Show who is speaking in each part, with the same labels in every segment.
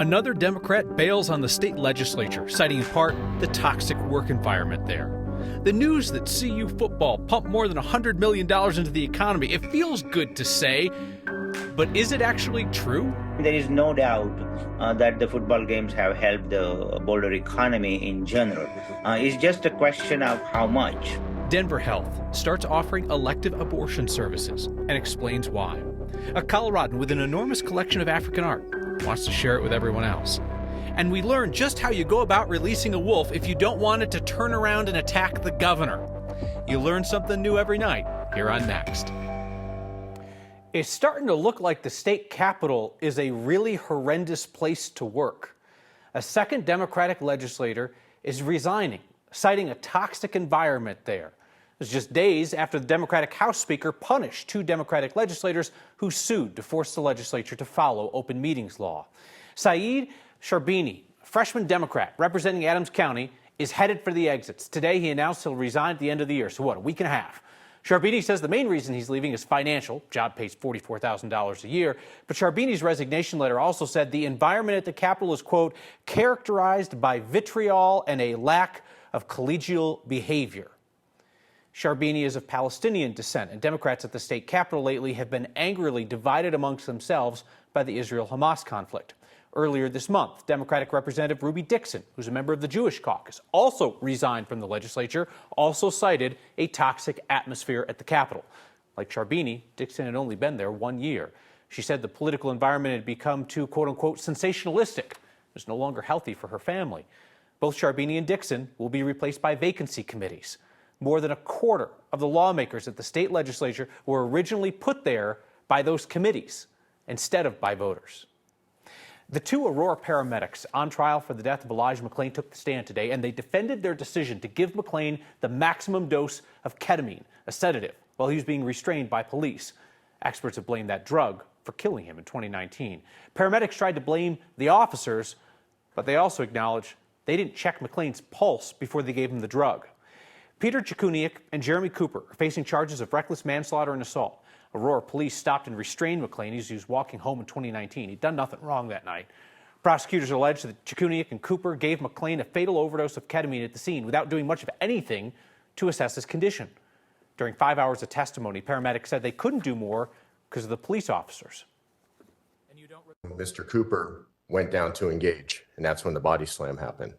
Speaker 1: Another Democrat bails on the state legislature, citing in part the toxic work environment there. The news that CU football pumped more than $100 million into the economy, it feels good to say, but is it actually true?
Speaker 2: There is no doubt that the football games have helped the Boulder economy in general. It's just a question of how much.
Speaker 1: Denver Health starts offering elective abortion services and explains why. A Coloradan with an enormous collection of African art wants to share it with everyone else. And we learn just how you go about releasing a wolf if you don't want it to turn around and attack the governor. You learn something new every night here on Next. It's starting to look like the state capitol is a really horrendous place to work. A second Democratic legislator is resigning, citing a toxic environment there. It was just days after the Democratic House Speaker punished two Democratic legislators who sued to force the legislature to follow open meetings law. Saeed Sharbini, a freshman Democrat representing Adams County, is headed for the exits. Today, he announced he'll resign at the end of the year. So a week and a half. Sharbini says the main reason he's leaving is financial. Job pays $44,000 a year. But Sharbini's resignation letter also said the environment at the Capitol is, quote, characterized by vitriol and a lack of collegial behavior. Sharbini is of Palestinian descent, and Democrats at the state capitol lately have been angrily divided amongst themselves by the Israel-Hamas conflict. Earlier this month, Democratic Representative Ruby Dixon, who's a member of the Jewish caucus, also resigned from the legislature, also cited a toxic atmosphere at the Capitol. Like Sharbini, Dixon had only been there 1 year. She said the political environment had become too, quote-unquote, sensationalistic. It was no longer healthy for her family. Both Sharbini and Dixon will be replaced by vacancy committees. More than a quarter of the lawmakers at the state legislature were originally put there by those committees instead of by voters. The two Aurora paramedics on trial for the death of Elijah McClain took the stand today, and they defended their decision to give McClain the maximum dose of ketamine, a sedative, while he was being restrained by police. Experts have blamed that drug for killing him in 2019. Paramedics tried to blame the officers, but they also acknowledged they didn't check McClain's pulse before they gave him the drug. Peter Chikuniak and Jeremy Cooper are facing charges of reckless manslaughter and assault. Aurora police stopped and restrained McClain as he was walking home in 2019. He'd done nothing wrong that night. Prosecutors allege that Chikuniak and Cooper gave McClain a fatal overdose of ketamine at the scene without doing much of anything to assess his condition. During 5 hours of testimony, paramedics said they couldn't do more because of the police officers.
Speaker 3: Mr. Cooper went down to engage, and that's when the body slam happened.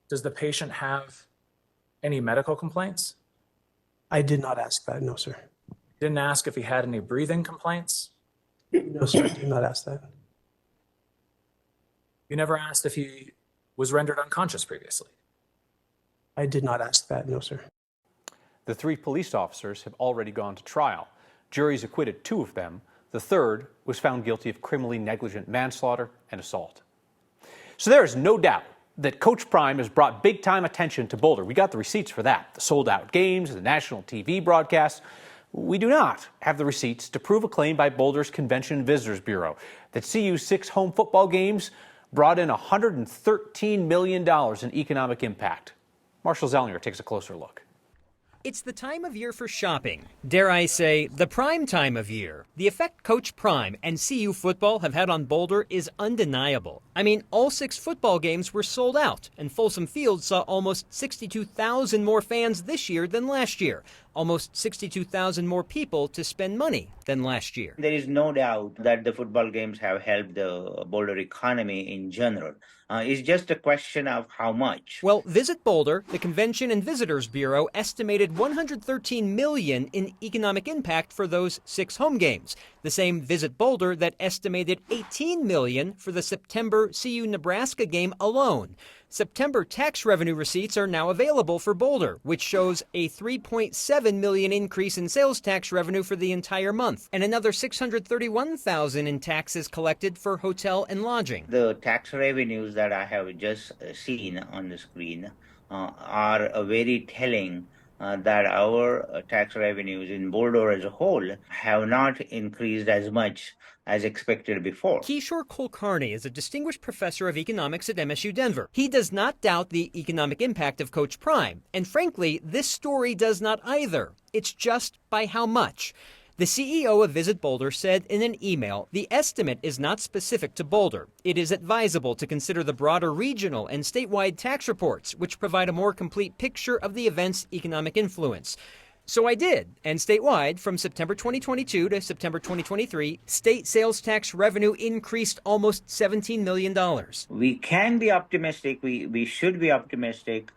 Speaker 4: Does the patient have any medical complaints?
Speaker 5: I did not ask that, no, sir.
Speaker 4: Didn't ask if he had any breathing complaints?
Speaker 5: No, sir, I did not ask that.
Speaker 4: You never asked if he was rendered unconscious previously?
Speaker 5: I did not ask that, no, sir.
Speaker 1: The three police officers have already gone to trial. Juries acquitted two of them. The third was found guilty of criminally negligent manslaughter and assault. So there is no doubt that Coach Prime has brought big-time attention to Boulder. We got the receipts for that. The sold-out games, the national TV broadcasts. We do not have the receipts to prove a claim by Boulder's Convention and Visitors Bureau that CU's 6 home football games brought in $113 million in economic impact. Marshall Zellinger takes a closer look.
Speaker 6: It's the time of year for shopping. Dare I say, the prime time of year. The effect Coach Prime and CU football have had on Boulder is undeniable. I mean, all 6 football games were sold out, and Folsom Field saw almost 62,000 more fans this year than last year. Almost 62,000 more people to spend money than last year.
Speaker 2: There is no doubt that the football games have helped the Boulder economy in general. It's just a question of how much.
Speaker 6: Well, Visit Boulder, the Convention and Visitors Bureau, estimated $113 million in economic impact for those 6 home games. The same Visit Boulder that estimated $18 million for the September CU-Nebraska game alone. September tax revenue receipts are now available for Boulder, which shows a $3.7 million increase in sales tax revenue for the entire month, and another $631,000 in taxes collected for hotel and lodging.
Speaker 2: The tax revenues that I have just seen on the screen are very telling that our tax revenues in Boulder as a whole have not increased as much as expected before.
Speaker 6: Kishore Kulkarni is a distinguished professor of economics at MSU Denver. He does not doubt the economic impact of Coach Prime. And frankly, this story does not either. It's just by how much. The CEO of Visit Boulder said in an email, the estimate is not specific to Boulder. It is advisable to consider the broader regional and statewide tax reports, which provide a more complete picture of the event's economic influence. So I did, and statewide, from September 2022 to September 2023, state sales tax revenue increased almost $17 million.
Speaker 2: We can be optimistic. We should be optimistic.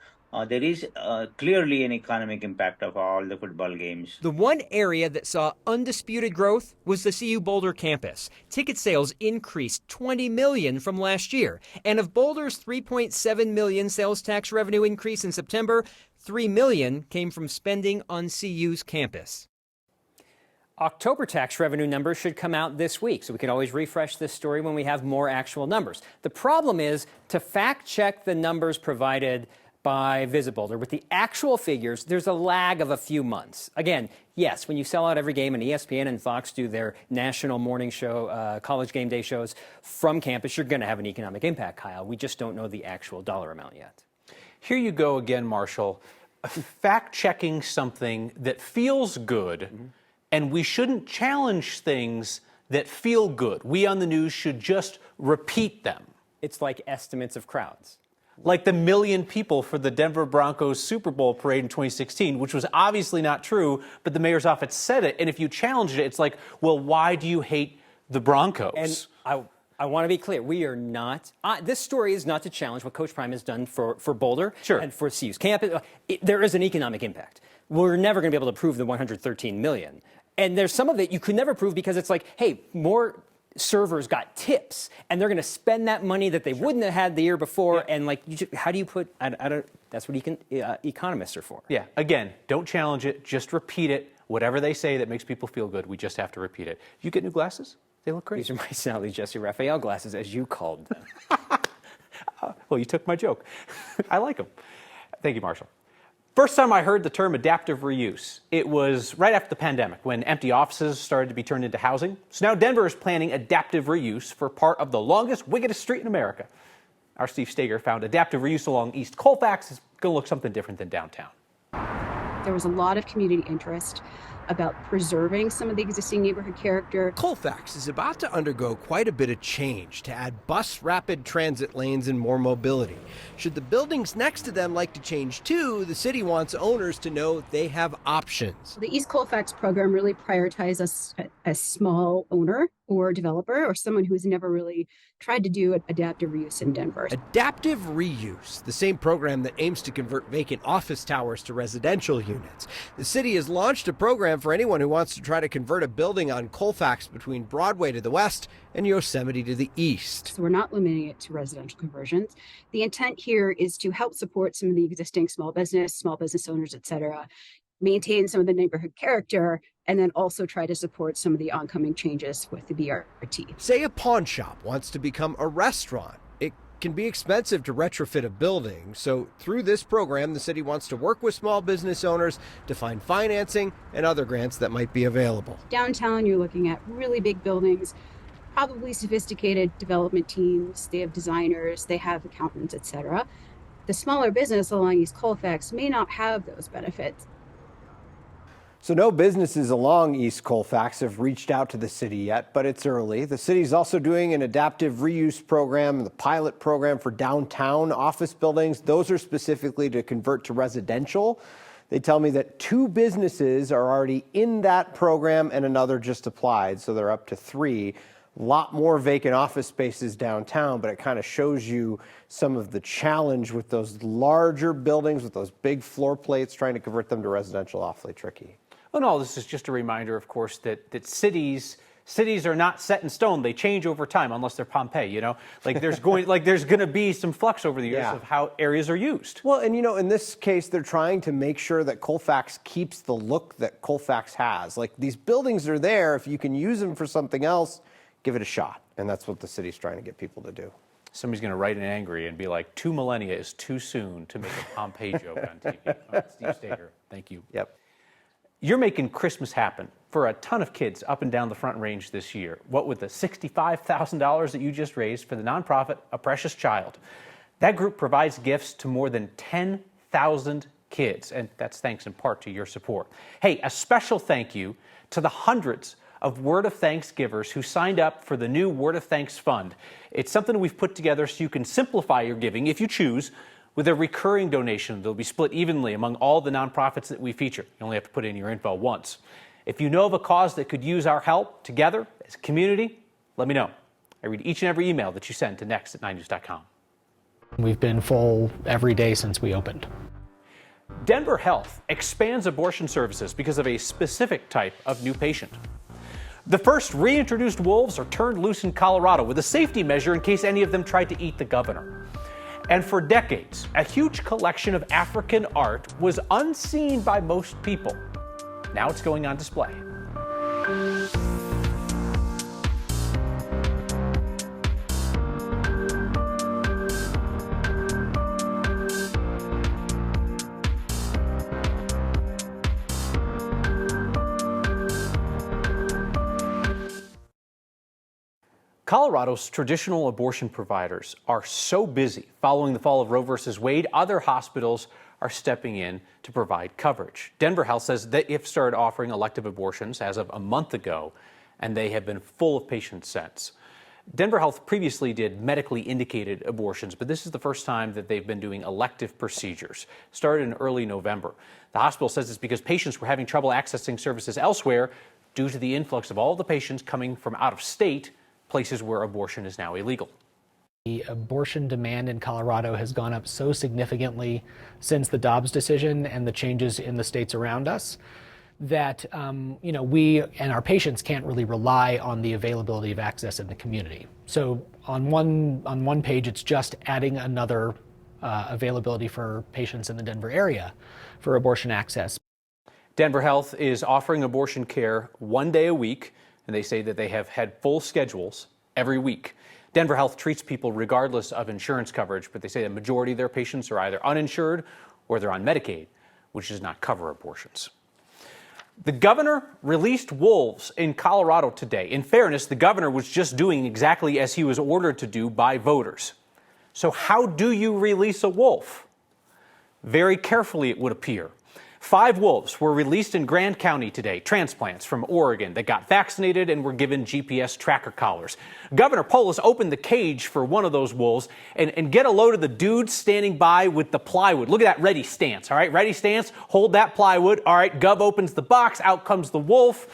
Speaker 2: There is clearly an economic impact of all the football games.
Speaker 6: The one area that saw undisputed growth was the CU Boulder campus. Ticket sales increased $20 million from last year. And of Boulder's $3.7 million sales tax revenue increase in September, $3 million came from spending on CU's campus. October tax revenue numbers should come out this week, so we can always refresh this story when we have more actual numbers. The problem is to fact check the numbers provided by Visit Boulder with the actual figures, there's a lag of a few months. Again, yes, when you sell out every game and ESPN and Fox do their national morning show, college game day shows from campus, you're going to have an economic impact, Kyle. We just don't know the actual dollar amount yet.
Speaker 1: Here you go again, Marshall, fact-checking something that feels good, and we shouldn't challenge things that feel good. We on the news should just repeat them.
Speaker 6: It's like estimates of crowds.
Speaker 1: Like the 1 million people for the Denver Broncos Super Bowl parade in 2016, which was obviously not true, but the mayor's office said it. And if you challenged it, it's like, well, why do you hate the Broncos?
Speaker 6: And I want to be clear. We are not, this story is not to challenge what Coach Prime has done for Boulder and for CU's campus. There is an economic impact. We're never going to be able to prove the $113 million. And there's some of it you could never prove because it's like, hey, more servers got tips and they're going to spend that money that they wouldn't have had the year before. And like, how do you put, I don't, that's what economists are for.
Speaker 1: Yeah, again, don't challenge it, just repeat it. Whatever they say that makes people feel good, we just have to repeat it. You get new glasses? They look great.
Speaker 6: These are my Sally Jesse Raphael glasses, as you called them.
Speaker 1: Well, you took my joke. I like them. Thank you, Marshall. First time I heard the term adaptive reuse, it was right after the pandemic when empty offices started to be turned into housing. So now Denver is planning adaptive reuse for part of the longest, wickedest street in America. Our Steve Steger found adaptive reuse along East Colfax is going to look something different than downtown.
Speaker 7: There was a lot of community interest about preserving some of the existing neighborhood character.
Speaker 8: Colfax is about to undergo quite a bit of change to add bus rapid transit lanes and more mobility. Should the buildings next to them like to change too, the city wants owners to know they have options.
Speaker 7: The East Colfax program really prioritizes a small owner or developer or someone who has never really tried to do adaptive reuse in Denver.
Speaker 8: Adaptive reuse, the same program that aims to convert vacant office towers to residential units. The city has launched a program for anyone who wants to try to convert a building on Colfax between Broadway to the west and Yosemite to the east.
Speaker 7: So we're not limiting it to residential conversions. The intent here is to help support some of the existing small business owners, et cetera, maintain some of the neighborhood character, and then also try to support some of the oncoming changes with the BRT.
Speaker 8: Say a pawn shop wants to become a restaurant. It can be expensive to retrofit a building, so through this program, the city wants to work with small business owners to find financing and other grants that might be available.
Speaker 7: Downtown, you're looking at really big buildings, probably sophisticated development teams. They have designers, they have accountants, et cetera. The smaller business along East Colfax may not have those benefits.
Speaker 9: So no businesses along East Colfax have reached out to the city yet, but it's early. The city's also doing an adaptive reuse program, the pilot program for downtown office buildings. Those are specifically to convert to residential. They tell me that 2 businesses are already in that program and another just applied, so they're up to 3. A lot more vacant office spaces downtown, but it kind of shows you some of the challenge with those larger buildings, with those big floor plates, trying to convert them to residential, awfully tricky.
Speaker 1: Well, no, this is just a reminder, of course, that cities are not set in stone. They change over time, unless they're Pompeii, you know? Like there's going to be some flux over the years of how areas are used.
Speaker 9: Well, and you know, in this case, they're trying to make sure that Colfax keeps the look that Colfax has. Like these buildings are there. If you can use them for something else, give it a shot. And that's what the city's trying to get people to do.
Speaker 1: Somebody's going to write in angry and be like, 2 millennia is too soon to make a Pompeii joke on TV. Oh, Steve Steger, thank you.
Speaker 9: Yep.
Speaker 1: You're making Christmas happen for a ton of kids up and down the Front Range this year. What with the $65,000 that you just raised for the nonprofit A Precious Child. That group provides gifts to more than 10,000 kids, and that's thanks in part to your support. Hey, a special thank you to the hundreds of Word of Thanks givers who signed up for the new Word of Thanks Fund. It's something we've put together so you can simplify your giving, if you choose, with a recurring donation that'll be split evenly among all the nonprofits that we feature. You only have to put in your info once. If you know of a cause that could use our help together as a community, let me know. I read each and every email that you send to next@9news.com.
Speaker 10: We've been full every day since we opened.
Speaker 1: Denver Health expands abortion services because of a specific type of new patient. The first reintroduced wolves are turned loose in Colorado with a safety measure in case any of them tried to eat the governor. And for decades, a huge collection of African art was unseen by most people. Now it's going on display. Colorado's traditional abortion providers are so busy following the fall of Roe v. Wade, other hospitals are stepping in to provide coverage. Denver Health says that they've started offering elective abortions as of a month ago, and they have been full of patients since. Denver Health previously did medically indicated abortions, but this is the first time that they've been doing elective procedures. Started in early November. The hospital says it's because patients were having trouble accessing services elsewhere due to the influx of all the patients coming from out of state, places where abortion is now illegal.
Speaker 10: The abortion demand in Colorado has gone up so significantly since the Dobbs decision and the changes in the states around us that we and our patients can't really rely on the availability of access in the community. So on one page, it's just adding another availability for patients in the Denver area for abortion access.
Speaker 1: Denver Health is offering abortion care 1 day a week, and they say that they have had full schedules every week. Denver Health treats people regardless of insurance coverage, but they say the majority of their patients are either uninsured or they're on Medicaid, which does not cover abortions. The governor released wolves in Colorado today. In fairness, the governor was just doing exactly as he was ordered to do by voters. So how do you release a wolf? Very carefully, it would appear. 5 wolves were released in Grand County today, transplants from Oregon that got vaccinated and were given GPS tracker collars. Governor Polis opened the cage for one of those wolves and get a load of the dude standing by with the plywood. Look at that ready stance, all right? Ready stance, hold that plywood. All right, Gov opens the box, out comes the wolf.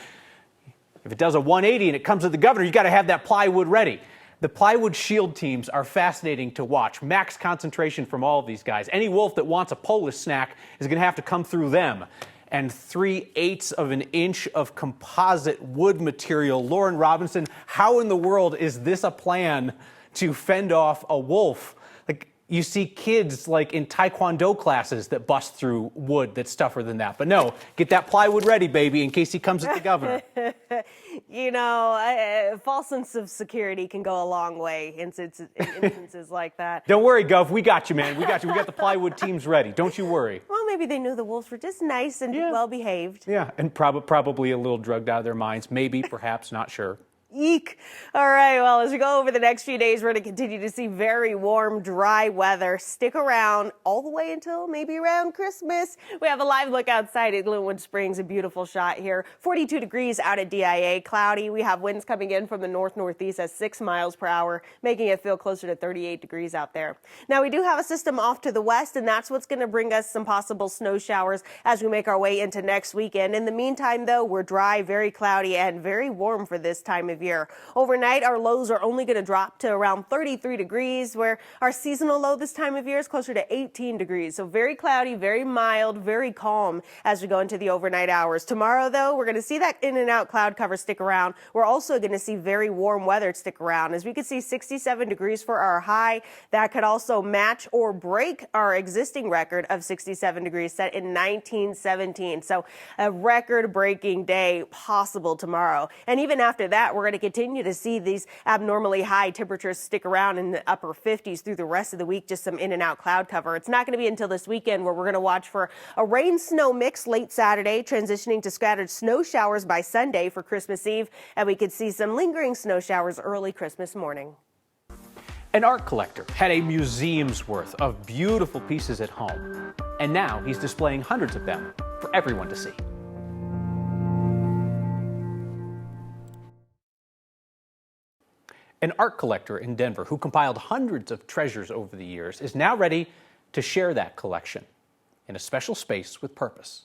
Speaker 1: If it does a 180 and it comes to the governor, you got to have that plywood ready. The plywood shield teams are fascinating to watch. Max concentration from all of these guys. Any wolf that wants a Polish snack is going to have to come through them. And 3/8 of an inch of composite wood material. Lauren Robinson, how in the world is this a plan to fend off a wolf? Like, you see kids like in Taekwondo classes that bust through wood that's tougher than that. But no, get that plywood ready, baby, in case he comes at the governor.
Speaker 11: A false sense of security can go a long way in instances like that.
Speaker 1: Don't worry, Gov. We got you, man. We got you. We got the plywood teams ready. Don't you worry.
Speaker 11: Well, maybe they knew the wolves were just nice and well behaved.
Speaker 1: Yeah, and probably a little drugged out of their minds. Maybe, perhaps, not sure.
Speaker 11: Eek. All right, well, as we go over the next few days, we're going to continue to see very warm, dry weather. Stick around all the way until maybe around Christmas. We have a live look outside at Glenwood Springs, a beautiful shot here. 42 degrees out at DIA, cloudy. We have winds coming in from the north-northeast at 6 miles per hour, making it feel closer to 38 degrees out there. Now, we do have a system off to the west, and that's what's going to bring us some possible snow showers as we make our way into next weekend. In the meantime, though, we're dry, very cloudy, and very warm for this time of year. Overnight, our lows are only going to drop to around 33 degrees, where our seasonal low this time of year is closer to 18 degrees. So very cloudy, very mild, very calm as we go into the overnight hours. Tomorrow, though, we're going to see that in and out cloud cover stick around. We're also going to see very warm weather stick around. As we can see, 67 degrees for our high. That could also match or break our existing record of 67 degrees set in 1917. So a record-breaking day possible tomorrow. And even after that, we're going to continue to see these abnormally high temperatures stick around in the upper 50s through the rest of the week, just some in and out cloud cover. It's not going to be until this weekend where we're going to watch for a rain-snow mix late Saturday, transitioning to scattered snow showers by Sunday for Christmas Eve, and we could see some lingering snow showers early Christmas morning.
Speaker 1: An art collector had a museum's worth of beautiful pieces at home, and now he's displaying hundreds of them for everyone to see. An art collector in Denver who compiled hundreds of treasures over the years is now ready to share that collection in a special space with purpose.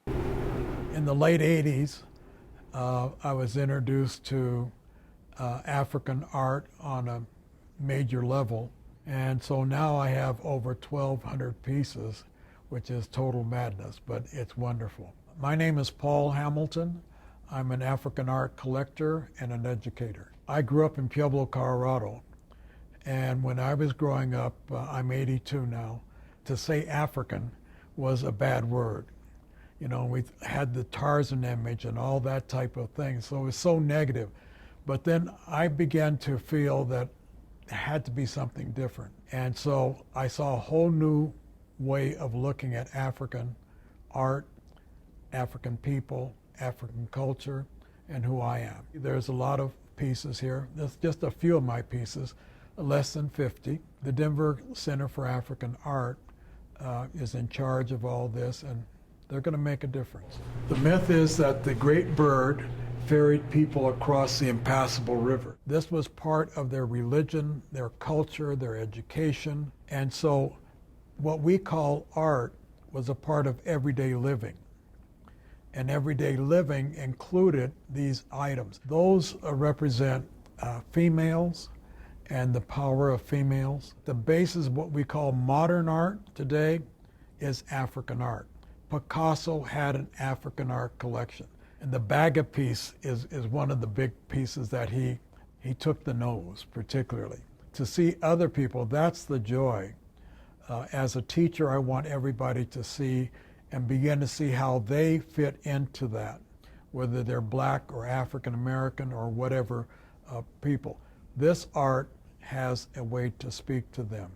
Speaker 12: In the late 80s, I was introduced to African art on a major level, and so now I have over 1,200 pieces, which is total madness, but it's wonderful. My name is Paul Hamilton. I'm an African art collector and an educator. I grew up in Pueblo, Colorado, and when I was growing up, I'm 82 now, to say African was a bad word. You know, we had the Tarzan image and all that type of thing, so it was so negative. But then I began to feel that there had to be something different. And so I saw a whole new way of looking at African art, African people, African culture, and who I am. There's a lot of pieces here. There's just a few of my pieces, less than 50. The Denver Center for African Art is in charge of all this, and they're going to make a difference. The myth is that the great bird ferried people across the impassable river. This was part of their religion, their culture, their education, and so what we call art was a part of everyday living. And everyday living included these items. Those represent females and the power of females. The basis of what we call modern art today is African art. Picasso had an African art collection. And the Baga piece is one of the big pieces that he took the nose, particularly. To see other people, that's the joy. As a teacher, I want everybody to see and begin to see how they fit into that, whether they're black or African American or whatever people. This art has a way to speak to them.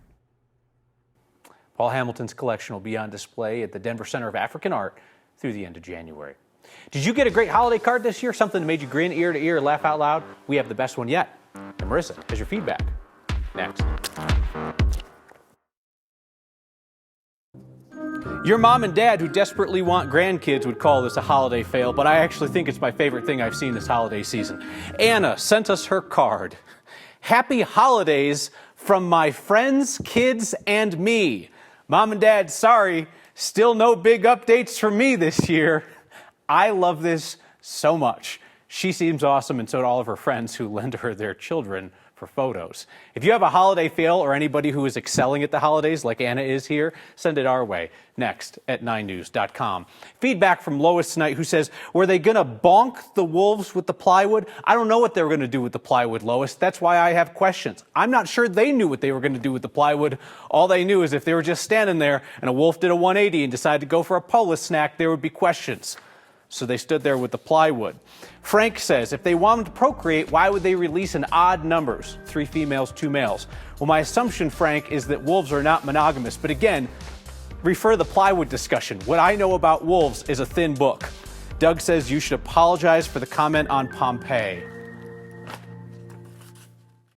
Speaker 1: Paul Hamilton's collection will be on display at the Denver Center of African Art through the end of January. Did you get a great holiday card this year? Something that made you grin ear to ear, laugh out loud? We have the best one yet. And Marissa has your feedback. Next. Your mom and dad who desperately want grandkids would call this a holiday fail, but I actually think it's my favorite thing I've seen this holiday season. Anna sent us her card. Happy holidays from my friends, kids, and me. Mom and dad, sorry, still no big updates from me this year. I love this so much. She seems awesome, and so do all of her friends who lend her their children for photos. If you have a holiday fail or anybody who is excelling at the holidays like Anna is here, send it our way. Next at 9news.com. Feedback from Lois tonight, who says, were they going to bonk the wolves with the plywood? I don't know what they were going to do with the plywood, Lois. That's why I have questions. I'm not sure they knew what they were going to do with the plywood. All they knew is if they were just standing there and a wolf did a 180 and decided to go for a Polis snack, there would be questions. So they stood there with the plywood. Frank says, if they wanted to procreate, why would they release in odd numbers? 3 females, 2 males. Well, my assumption, Frank, is that wolves are not monogamous. But again, refer the plywood discussion. What I know about wolves is a thin book. Doug says you should apologize for the comment on Pompeii.